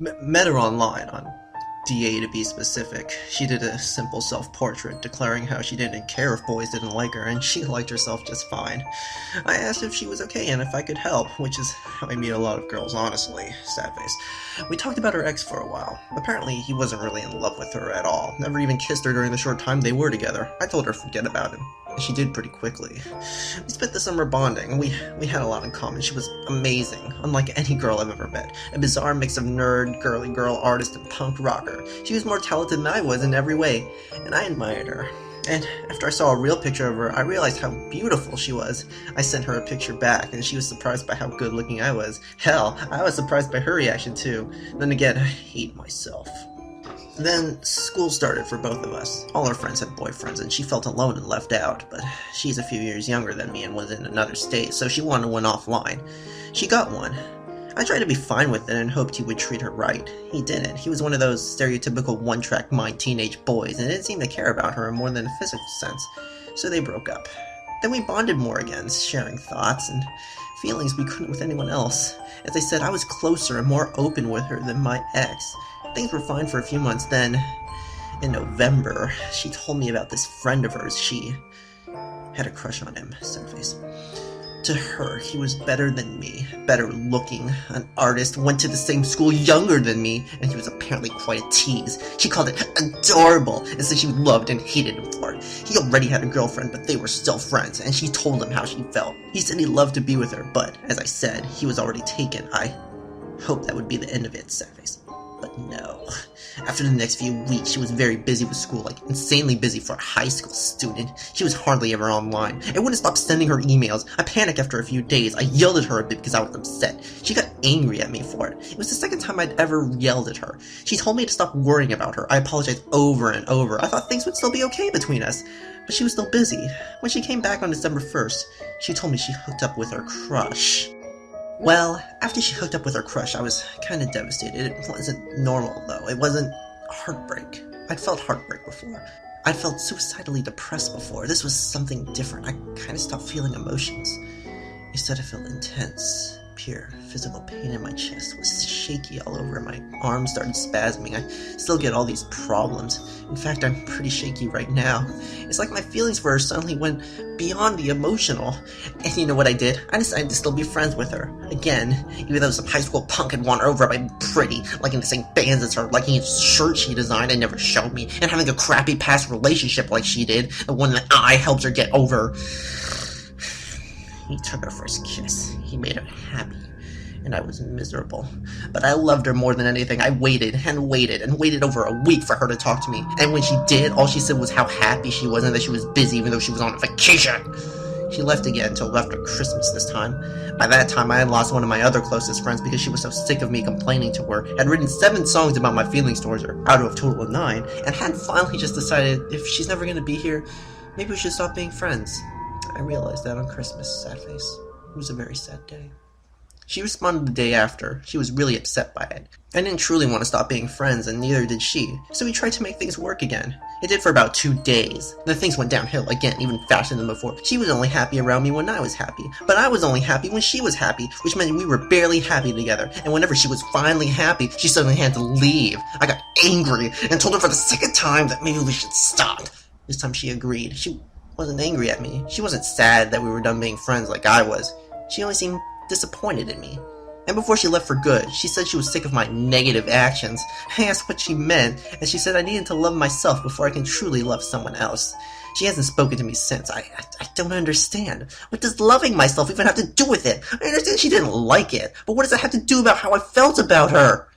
Met her online, on DA to be specific. She did a simple self-portrait declaring how she didn't care if boys didn't like her, and she liked herself just fine. I asked if she was okay and if I could help, which is how I meet a lot of girls, honestly. Sad face. We talked about her ex for a while. Apparently, he wasn't really in love with her at all. Never even kissed her during the short time they were together. I told her to forget about him. She did pretty quickly. We spent the summer bonding, and we had a lot in common. She was amazing, unlike any girl I've ever met. A bizarre mix of nerd, girly girl, artist, and punk rocker. She was more talented than I was in every way, and I admired her. And after I saw a real picture of her, I realized how beautiful she was. I sent her a picture back, and she was surprised by how good looking I was. Hell, I was surprised by her reaction too. Then again, I hate myself. Then school started for both of us. All our friends had boyfriends, and she felt alone and left out, but she's a few years younger than me and was in another state, so she wanted one offline. She got one. I tried to be fine with it and hoped he would treat her right. He didn't. He was one of those stereotypical one-track mind teenage boys, and didn't seem to care about her in more than a physical sense, so they broke up. Then we bonded more again, sharing thoughts and feelings we couldn't with anyone else. As I said, I was closer and more open with her than my ex. Things were fine for a few months, then, in November, she told me about this friend of hers. She had a crush on him, sad face. To her, he was better than me, better looking, an artist, went to the same school, younger than me, and he was apparently quite a tease. She called it adorable, and said she loved and hated him for it. He already had a girlfriend, but they were still friends, and she told him how she felt. He said he loved to be with her, but, as I said, he was already taken. I hoped that would be the end of it, sad face. But no. After the next few weeks, she was very busy with school, like insanely busy for a high school student. She was hardly ever online. I wouldn't stop sending her emails. I panicked after a few days. I yelled at her a bit because I was upset. She got angry at me for it. It was the second time I'd ever yelled at her. She told me to stop worrying about her. I apologized over and over. I thought things would still be okay between us. But she was still busy. When she came back on December 1st, she told me she hooked up with her crush. Well, after she hooked up with her crush, I was kinda devastated. It wasn't normal, though. It wasn't heartbreak. I'd felt heartbreak before. I'd felt suicidally depressed before. This was something different. I kinda stopped feeling emotions. Instead, I felt intense, pure physical pain in my chest. Was shaky all over. My arms started spasming. I still get all these problems. In fact, I'm pretty shaky right now. It's like my feelings for her suddenly went beyond the emotional. And you know what I did? I decided to still be friends with her. Again, even though some high school punk had won her over by pretty, liking the same bands as her, liking his shirt she designed and never showed me, and having a crappy past relationship like she did, the one that I helped her get over. He took her first kiss. He made her happy. And I was miserable. But I loved her more than anything. I waited and waited and waited over a week for her to talk to me. And when she did, all she said was how happy she was and that she was busy even though she was on vacation. She left again until after Christmas this time. By that time, I had lost one of my other closest friends because she was so sick of me complaining to her, had written 7 songs about my feelings towards her, out of a total of 9, and had finally just decided if she's never going to be here, maybe we should stop being friends. I realized that on Christmas, sad face. It was a very sad day. She responded the day after. She was really upset by it. I didn't truly want to stop being friends, and neither did she, so we tried to make things work again. It did for about 2 days. Then things went downhill again, even faster than before. She was only happy around me when I was happy, but I was only happy when she was happy, which meant we were barely happy together, and whenever she was finally happy, she suddenly had to leave. I got angry, and told her for the second time that maybe we should stop. This time she agreed. She wasn't angry at me. She wasn't sad that we were done being friends like I was. She only seemed disappointed in me. And before she left for good, she said she was sick of my negative actions. I asked what she meant, and she said I needed to love myself before I can truly love someone else. She hasn't spoken to me since. I don't understand. What does loving myself even have to do with it? I understand she didn't like it, but what does that have to do about how I felt about her?